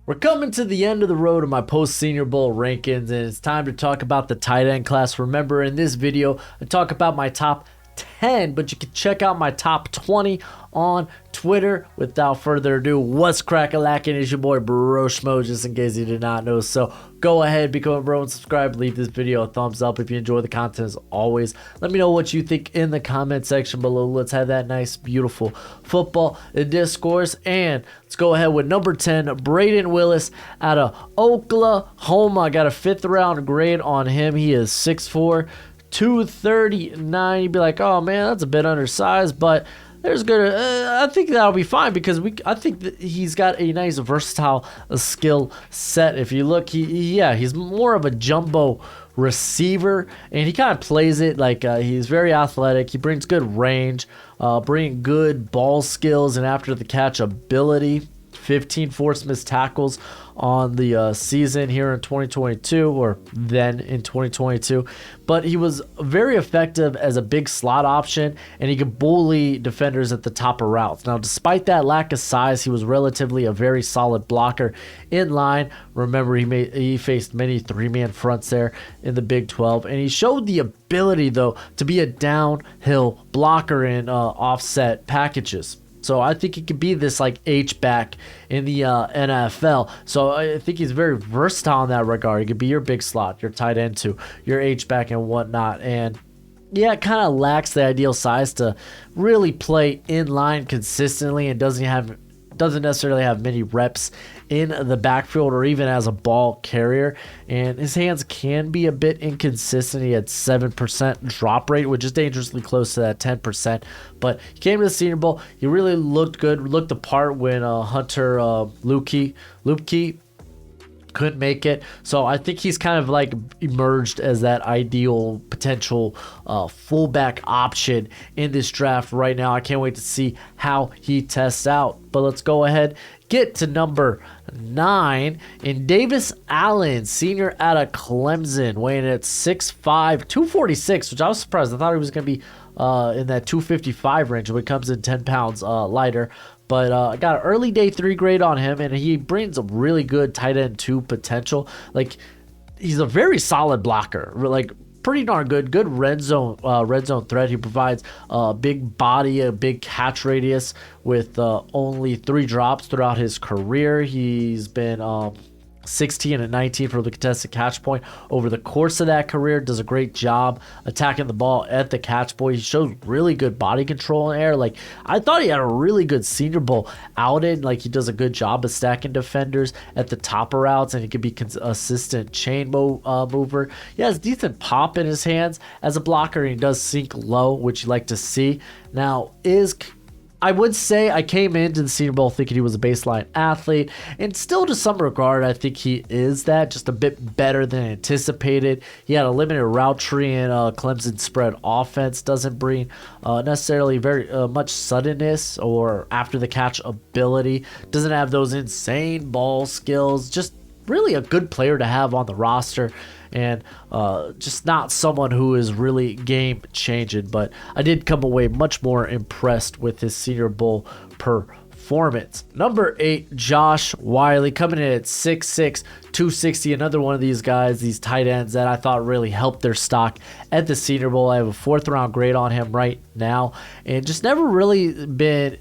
We're coming to the end of the road of my post-Senior Bowl rankings, and it's time to talk about the tight end class. Remember, in this video, I talk about my top 10, but you can check out my top 20 on Twitter. Without further ado, what's crack-a-lackin'? It's your boy Broshmo, just in case you did not know. So go ahead, become a bro and subscribe. Leave this video a thumbs up if you enjoy the content as always. Let me know what you think in the comment section below. Let's have that nice, beautiful football discourse. And let's go ahead with number 10, Braden Willis out of Oklahoma. I got a 5th round grade on him. He is 6'4", 239. You'd be like, oh man, that's a bit undersized, but there's good. I think that'll be fine because I think that he's got a nice versatile skill set. If you look, he's more of a jumbo receiver, and he kind of plays it like he's very athletic. He brings good range, bringing good ball skills and after the catch ability. 15 forced missed tackles on the season here in 2022, or then in 2022. But he was very effective as a big slot option, and he could bully defenders at the top of routes. Now, despite that lack of size, he was relatively a very solid blocker in line. Remember, he faced many 3-man fronts there in the Big 12, and he showed the ability, though, to be a downhill blocker in offset packages. So I think he could be this like H-back in the NFL. So I think he's very versatile in that regard. He could be your big slot, your tight end too, your H-back and whatnot. And yeah, it kind of lacks the ideal size to really play in line consistently, and doesn't necessarily have many reps in the backfield or even as a ball carrier, and his hands can be a bit inconsistent. He had 7% drop rate, which is dangerously close to that 10%, but he came to the Senior Bowl. He really looked good, looked the part when Hunter Luepke couldn't make it. So I think he's kind of like emerged as that ideal potential fullback option in this draft right now. I can't wait to see how he tests out. But let's go ahead, get to number 9 in Davis Allen, senior out of Clemson, weighing at 6'5", 246, which I was surprised. I thought he was going to be in that 255 range, but it comes in 10 pounds lighter. But I got an early day 3 grade on him, and he brings a really good tight end 2 potential. Like, he's a very solid blocker, like pretty darn good red zone threat. He provides a big body, a big catch radius with only 3 drops throughout his career. He's been 16 and 19 for the contested catch point over the course of that career. Does a great job attacking the ball at the catch point. He shows really good body control in air. Like, I thought he had a really good Senior Bowl outing. Like, he does a good job of stacking defenders at the top of routes, and he could be assistant chain mover. He has decent pop in his hands as a blocker, and he does sink low, which you like to see. Now, I would say I came into the Senior Bowl thinking he was a baseline athlete, and still to some regard I think he is that, just a bit better than anticipated. He had a limited route tree, and Clemson spread offense doesn't bring necessarily very much suddenness or after the catch ability. Doesn't have those insane ball skills. Just really a good player to have on the roster, and just not someone who is really game changing. But I did come away much more impressed with his Senior Bowl performance. Number 8, Josh Wiley, coming in at 6'6", 260. Another one of these guys, these tight ends that I thought really helped their stock at the Senior Bowl. I have a 4th round grade on him right now, and just never really been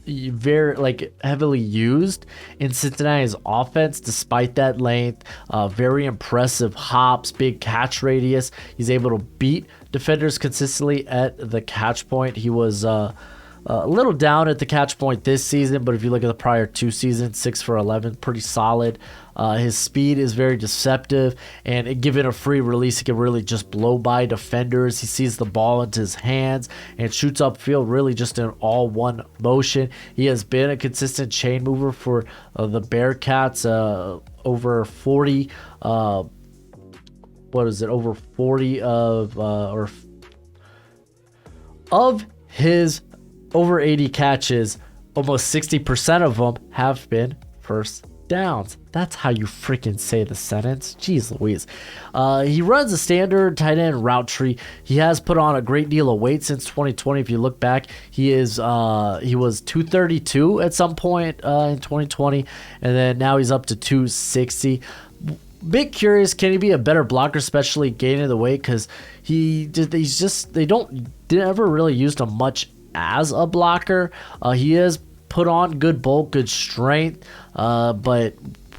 very heavily used in Cincinnati's offense. Despite that length, very impressive hops, big catch radius. He's able to beat defenders consistently at the catch point. He was a little down at the catch point this season, but if you look at the prior 2 seasons, 6 for 11, pretty solid. His speed is very deceptive, and given a free release, he can really just blow by defenders. He sees the ball into his hands and shoots upfield really just in all one motion. He has been a consistent chain mover for the Bearcats. Over 40 over 40 of his over 80 catches, almost 60% of them have been first downs. That's how you freaking say the sentence. Jeez Louise. He runs a standard tight end route tree. He has put on a great deal of weight since 2020. If you look back, he was 232 at some point in 2020, and then now he's up to 260. Bit curious, can he be a better blocker, especially gaining the weight? Because they don't never really used him much as a blocker. He has put on good bulk, good strength, but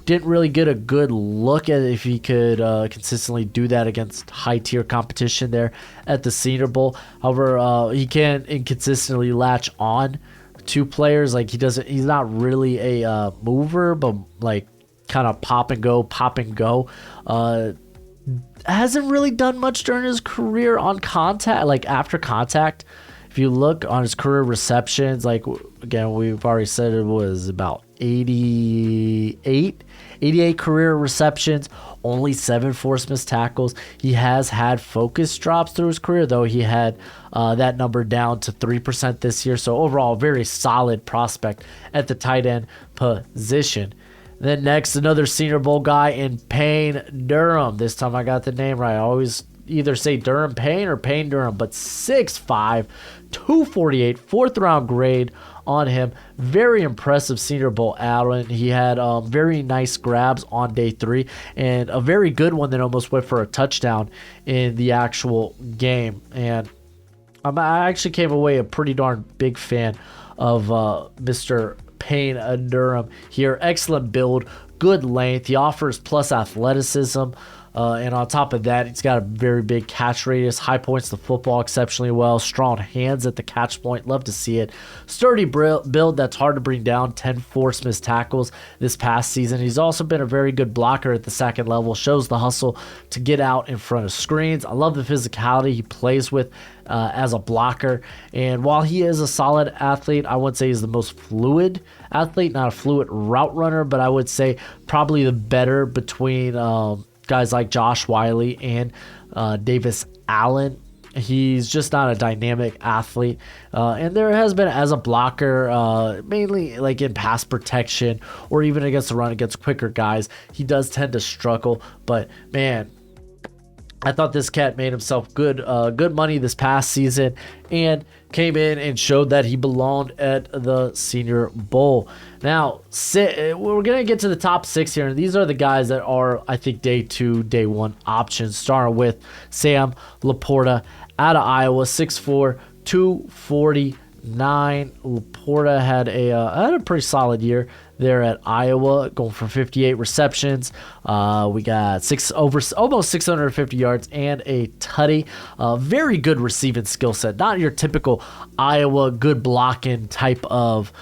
didn't really get a good look at if he could consistently do that against high tier competition there at the Senior Bowl. However, he can inconsistently latch on to players. Like he's not really a mover, but like kind of pop and go. Hasn't really done much during his career on contact, like after contact. If you look on his career receptions, like again, we've already said it was about 88 career receptions, only 7 forced missed tackles. He has had focus drops through his career, though he had that number down to 3% this year. So overall, very solid prospect at the tight end position. Then next, another Senior Bowl guy in Payne Durham. This time I got the name right. I always either say Durham Payne or Payne Durham, but 6'5", 248, 4th round grade on him. Very impressive Senior Bowl outing. He had very nice grabs on day 3 and a very good one that almost went for a touchdown in the actual game. And I actually came away a pretty darn big fan of Mr. Payne Durham here. Excellent build, good length. He offers plus athleticism. And on top of that, he's got a very big catch radius, high points the football exceptionally well, strong hands at the catch point. Love to see it. Sturdy build that's hard to bring down, 10 forced missed tackles this past season. He's also been a very good blocker at the second level, shows the hustle to get out in front of screens. I love the physicality he plays with as a blocker. And while he is a solid athlete, I wouldn't say he's the most fluid athlete, not a fluid route runner, but I would say probably the better between guys like Josh Wiley and Davis Allen. He's just not a dynamic athlete. And there has been, as a blocker, mainly like in pass protection or even against the run against quicker guys, he does tend to struggle. But man, I thought this cat made himself good money this past season and came in and showed that he belonged at the Senior Bowl. Now, we're going to get to the top 6 here, and these are the guys that are, I think, day 2, day 1 options, starting with Sam LaPorta out of Iowa, 6'4", 249. LaPorta had a pretty solid year there at Iowa, going for 58 receptions. We got almost 650 yards and a tutty. Very good receiving skill set. Not your typical Iowa good blocking type of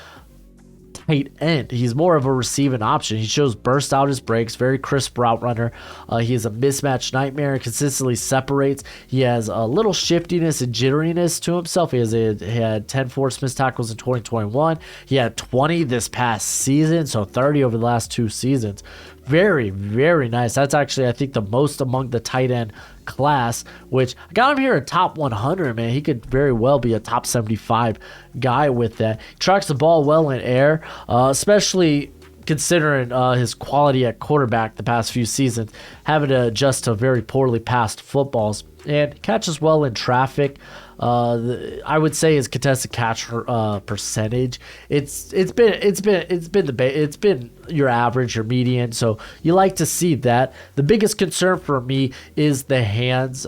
tight end. He's more of a receiving option. He shows burst out his breaks, very crisp route runner. He is a mismatch nightmare, consistently separates. He has a little shiftiness and jitteriness to himself. He had 10 forced missed tackles in 2021. He had 20 this past season, so 30 over the last 2 seasons. Very, very nice. That's actually, I think, the most among the tight end class, which I got him here at top 100, man. He could very well be a top 75 guy with that. He tracks the ball well in air, especially considering his quality at quarterback the past few seasons, having to adjust to very poorly passed footballs, and catches well in traffic. I would say his contested catch percentage. It's been your average, your median. So you like to see that. The biggest concern for me is the hands.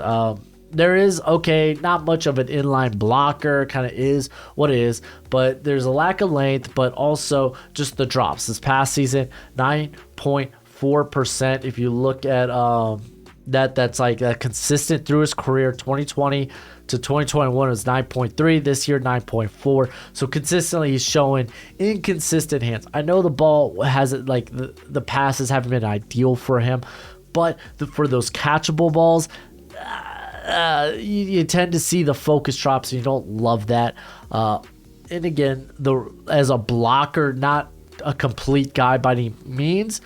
There is, not much of an inline blocker, kind of is what it is, but there's a lack of length, but also just the drops. This past season, 9.4%. If you look at that's like consistent through his career. 2020 to 2021 was 9.3. This year, 9.4. So consistently, he's showing inconsistent hands. I know the ball hasn't, like the passes haven't been ideal for him, but for those catchable balls, you tend to see the focus drops, and you don't love that. And again, as a blocker, not a complete guy by any means,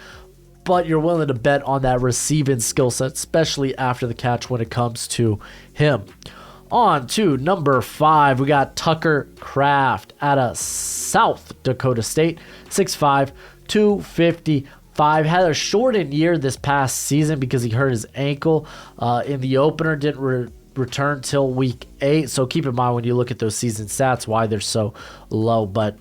but you're willing to bet on that receiving skill set, especially after the catch when it comes to him. On to number 5, we got Tucker Kraft out of South Dakota State, 6'5", 250. 5. Had a shortened year this past season because he hurt his ankle in the opener. Didn't return till week 8. So keep in mind when you look at those season stats why they're so low. But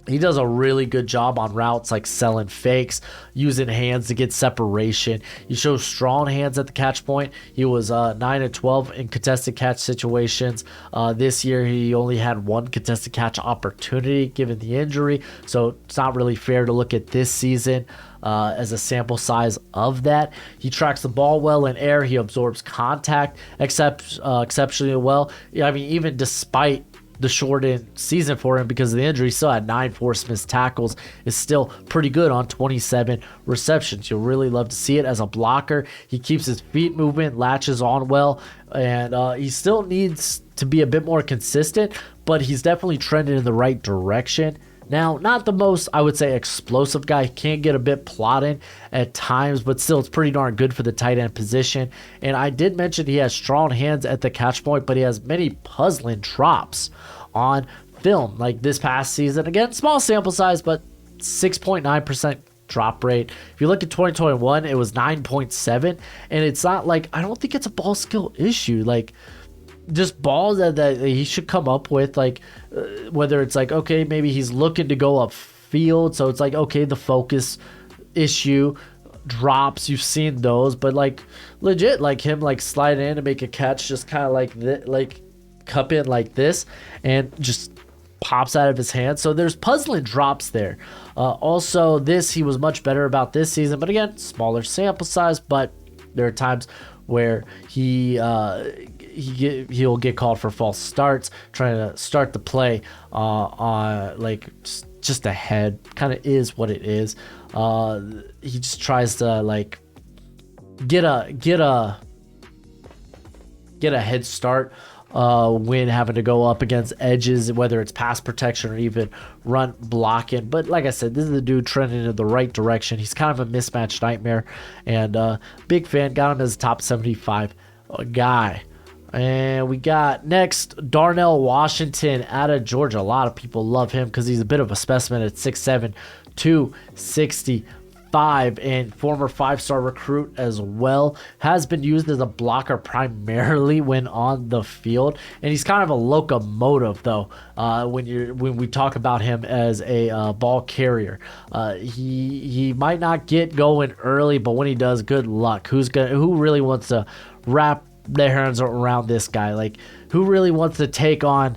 he does a really good job on routes like selling fakes, using hands to get separation. He shows strong hands at the catch point. He was 9-12 in contested catch situations. This year, he only had 1 contested catch opportunity given the injury. So it's not really fair to look at this season as a sample size of that. He tracks the ball well in air. He absorbs contact exceptionally well. I mean, even despite the shortened season for him because of the injury, he still had 9 forced missed tackles. Is still pretty good on 27 receptions. You'll really love to see it as a blocker. He keeps his feet movement, latches on well, and he still needs to be a bit more consistent, but he's definitely trending in the right direction. Now, not the most, I would say, explosive guy. He can get a bit plodding at times, but still, it's pretty darn good for the tight end position. And I did mention he has strong hands at the catch point, but he has many puzzling drops on film. Like this past season, again, small sample size, but 6.9% drop rate. If you look at 2021, it was 9.7, and it's not like, I don't think it's a ball skill issue. Like, just balls that he should come up with, like whether it's like, okay, maybe he's looking to go upfield, so it's like, okay, the focus issue, drops, you've seen those, but like legit, like him like slide in and make a catch, just kind of like this, like cup in like this, and just pops out of his hand. So there's puzzling drops there. Also, he was much better about this season, but again, smaller sample size, but there are times where he'll get called for false starts, trying to start the play on like just ahead. Kind of is what it is. He just tries to like get a head start when having to go up against edges, whether it's pass protection or even run blocking. But like I said, this is the dude trending in the right direction. He's kind of a mismatch nightmare, and big fan. Got him as a top 75 guy. And we got next Darnell Washington out of Georgia. A lot of people love him because he's a bit of a specimen at 6'7", 265, and former 5-star recruit as well. Has been used as a blocker primarily when on the field, and he's kind of a locomotive though. When we talk about him as a ball carrier, he might not get going early, but when he does, good luck. Who really wants to wrap their hands around this guy? Like, who really wants to take on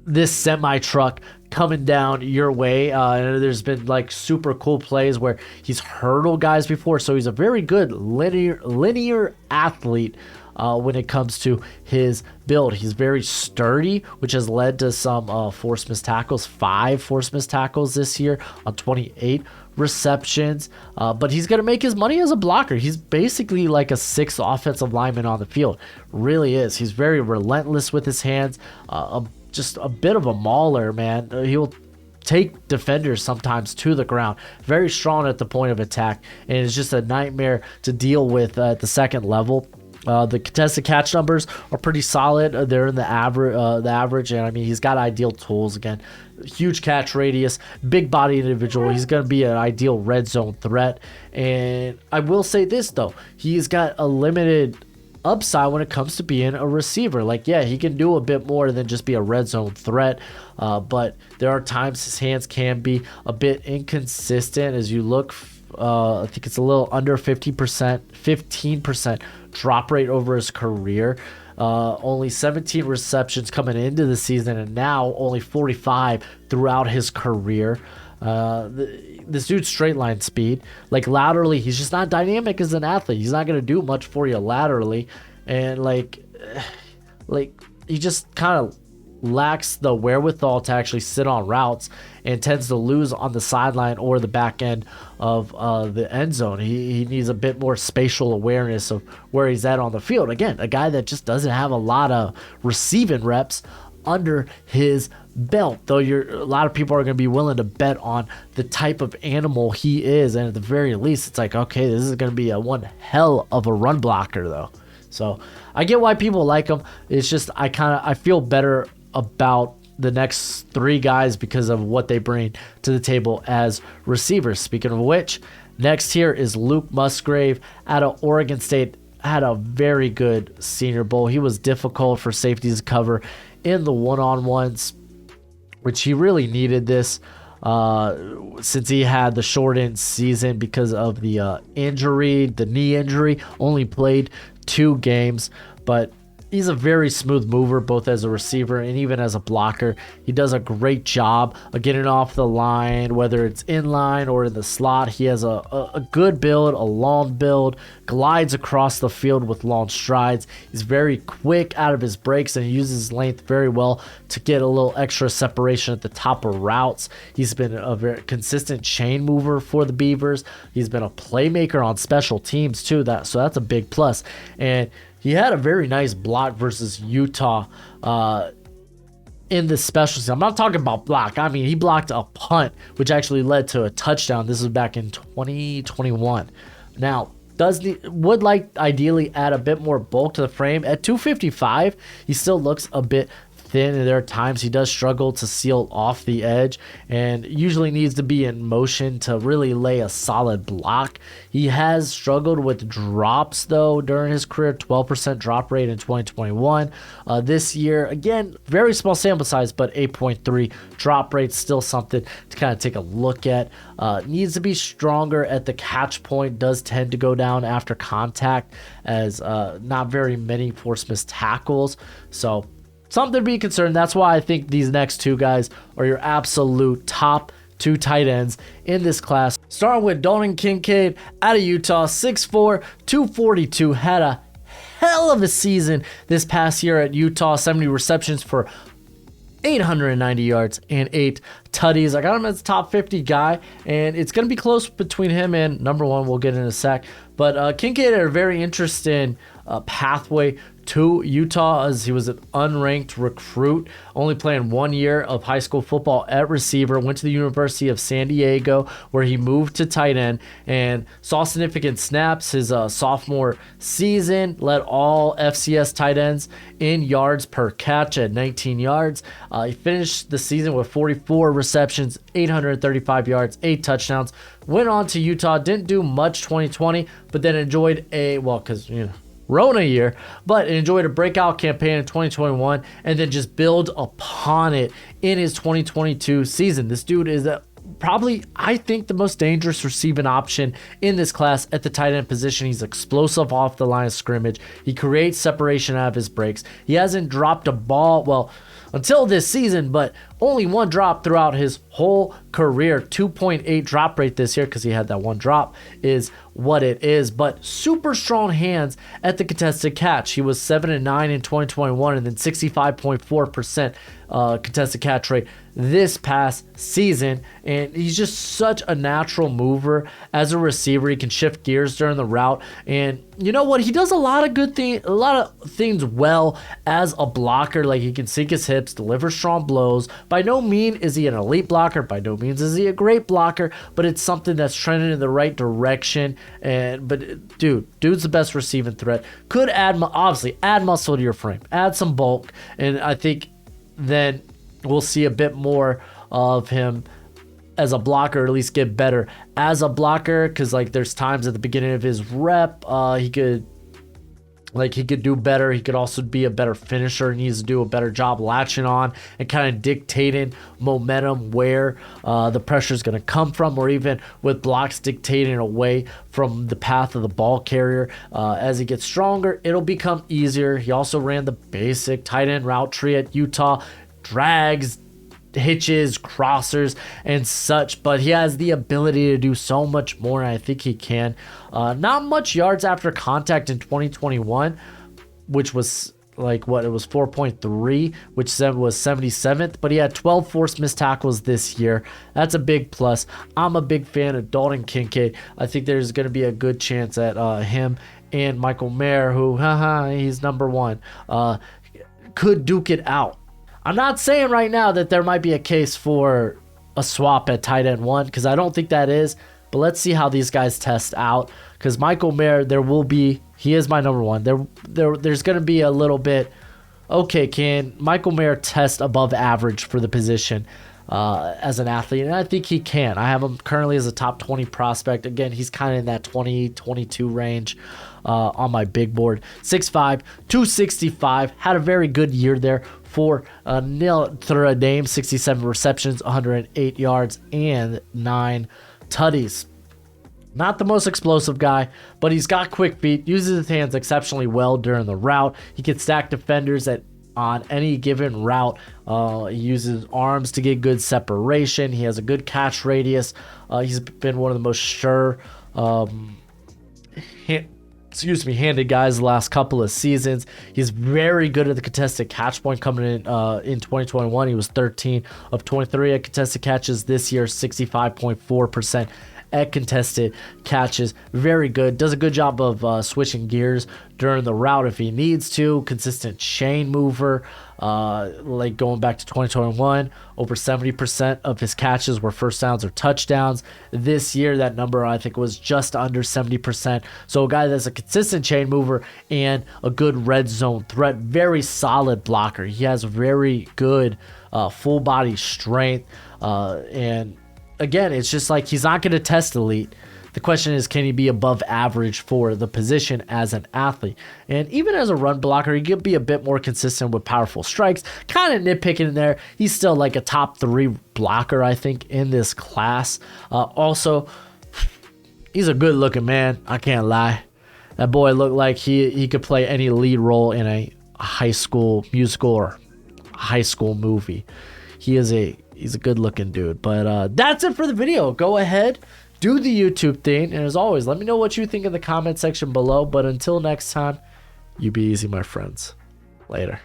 this semi truck coming down your way? And there's been like super cool plays where he's hurdled guys before, so he's a very good linear athlete. When it comes to his build, he's very sturdy, which has led to some forced missed tackles. 5 forced missed tackles this year on 28 receptions. But he's going to make his money as a blocker. He's basically like a 6th offensive lineman on the field. Really is. He's very relentless with his hands. Just a bit of a mauler, man. He'll take defenders sometimes to the ground. Very strong at the point of attack, and it's just a nightmare to deal with at the second level. The contested catch numbers are pretty solid. They're in the average, and I mean, he's got ideal tools. Again, huge catch radius, big body individual. He's going to be an ideal red zone threat. And I will say this though, he's got a limited upside when it comes to being a receiver. Like, yeah, he can do a bit more than just be a red zone threat, but there are times his hands can be a bit inconsistent. As you look, I think it's a little under 15% drop rate over his career. Only 17 receptions coming into the season, and now only 45 throughout his career. This dude's straight line speed, like laterally, he's just not dynamic as an athlete. He's not going to do much for you laterally, and like he just kind of lacks the wherewithal to actually sit on routes and tends to lose on the sideline or the back end of the end zone. He needs a bit more spatial awareness of where he's at on the field. Again, a guy that just doesn't have a lot of receiving reps under his belt, though a lot of people are going to be willing to bet on the type of animal he is, and at the very least, it's like, okay, this is going to be one hell of a run blocker though. So I get why people like him. It's just I feel better about the next three guys because of what they bring to the table as receivers. Speaking of which, next here is Luke Musgrave out of Oregon State. Had a very good Senior Bowl. He was difficult for safeties to cover in the one-on-ones, which he really needed this since he had the shortened season because of the injury, the knee injury. Only played 2 games, but he's a very smooth mover, both as a receiver and even as a blocker. He does a great job of getting off the line, whether it's in line or in the slot. He has a good build, a long build, glides across the field with long strides. He's very quick out of his breaks, and he uses his length very well to get a little extra separation at the top of routes. He's been a very consistent chain mover for the Beavers. He's been a playmaker on special teams too, so that's a big plus. And he had a very nice block versus Utah in this special team. I'm not talking about block. I mean, he blocked a punt, which actually led to a touchdown. This was back in 2021. Now, would like ideally add a bit more bulk to the frame. At 255, he still looks a bit thin, and there are times he does struggle to seal off the edge and usually needs to be in motion to really lay a solid block. He has struggled with drops though during his career, 12% drop rate in 2021. This year, again, very small sample size, but 8.3 drop rate, still something to kind of take a look at. Needs to be stronger at the catch point, does tend to go down after contact as not very many force missed tackles. So something to be concerned. That's why I think these next 2 guys are your absolute top 2 tight ends in this class. Starting with Dalton Kincaid out of Utah, 6'4", 242. Had a hell of a season this past year at Utah. 70 receptions for 890 yards and 8 tutties. I got him as a top 50 guy, and it's going to be close between him and number 1. We'll get in a sec. But Kincaid had a very interesting pathway to Utah, as he was an unranked recruit, only playing 1 year of high school football at receiver. Went to the University of San Diego, where he moved to tight end and saw significant snaps his sophomore season. Led all FCS tight ends in yards per catch at 19 yards. He finished the season with 44 receptions, 835 yards, 8 touchdowns. Went on to Utah, didn't do much 2020, but then enjoyed because Rona year, but enjoyed a breakout campaign in 2021 and then just build upon it in his 2022 season. This dude is probably, I think, the most dangerous receiving option in this class at the tight end position. He's explosive off the line of scrimmage. He creates separation out of his breaks. He hasn't dropped a ball, until this season, but only 1 drop throughout his whole career. 2.8 drop rate this year because he had that 1 drop is what it is. But super strong hands at the contested catch. He was 7-9 in 2021 and then 65.4% contested catch rate this past season. And he's just such a natural mover as a receiver. He can shift gears during the route, and you know what? He does a lot of good things, a lot of things well as a blocker. Like, he can sink his hips, deliver strong blows. By no means is he an elite blocker. By no means is he a great blocker, but it's something that's trending in the right direction. But dude's the best receiving threat. Could add muscle to your frame, add some bulk, and I think then we'll see a bit more of him as a blocker, or at least get better as a blocker, because there's times at the beginning of his rep he could do better. He could also be a better finisher. He needs to do a better job latching on and kind of dictating momentum where the pressure is going to come from, or even with blocks dictating away from the path of the ball carrier. As he gets stronger, it'll become easier. He also ran the basic tight end route tree at Utah, drags, hitches, crossers, and such, but he has the ability to do so much more, and I think he can. Not much yards after contact in 2021, which was it was 4.3, which was 77th, but he had 12 forced missed tackles this year. That's a big plus. I'm a big fan of Dalton Kincaid. I think there's going to be a good chance at him and Michael Mayer, who he's number 1, could duke it out. I'm not saying right now that there might be a case for a swap at tight end 1, because I don't think that is, but let's see how these guys test out, because Michael Mayer, he is my number 1. There's going to be a little bit okay, can Michael Mayer test above average for the position as an athlete? And I think he can. I have him currently as a top 20 prospect. Again, he's kind of in that 20, 22 range on my big board. 6'5", 265. Had a very good year there for Notre Dame. 67 receptions, 108 yards, and 9 tutties. Not the most explosive guy, but he's got quick feet, uses his hands exceptionally well during the route. He can stack defenders on any given route. He uses arms to get good separation. He has a good catch radius. He's been one of the most sure handed guys the last couple of seasons. He's very good at the contested catch point. Coming in 2021, he was 13 of 23 at contested catches. This year, 65.4% at contested catches. Very good. Does a good job of switching gears during the route if he needs to. Consistent chain mover. Like going back to 2021, over 70% of his catches were first downs or touchdowns. This year, that number I think was just under 70%. So a guy that's a consistent chain mover and a good red zone threat. Very solid blocker. He has very good full body strength. And again, it's just like he's not going to test elite. The question is, can he be above average for the position as an athlete? And even as a run blocker, he could be a bit more consistent with powerful strikes. Kind of nitpicking in there. He's still like a top 3 blocker, I think, in this class. Also, he's a good looking man. I can't lie. That boy looked like he could play any lead role in a high school musical or high school movie. He's a good looking dude. But that's it for the video. Go ahead, do the YouTube thing, and as always, let me know what you think in the comment section below. But until next time, you be easy, my friends. Later.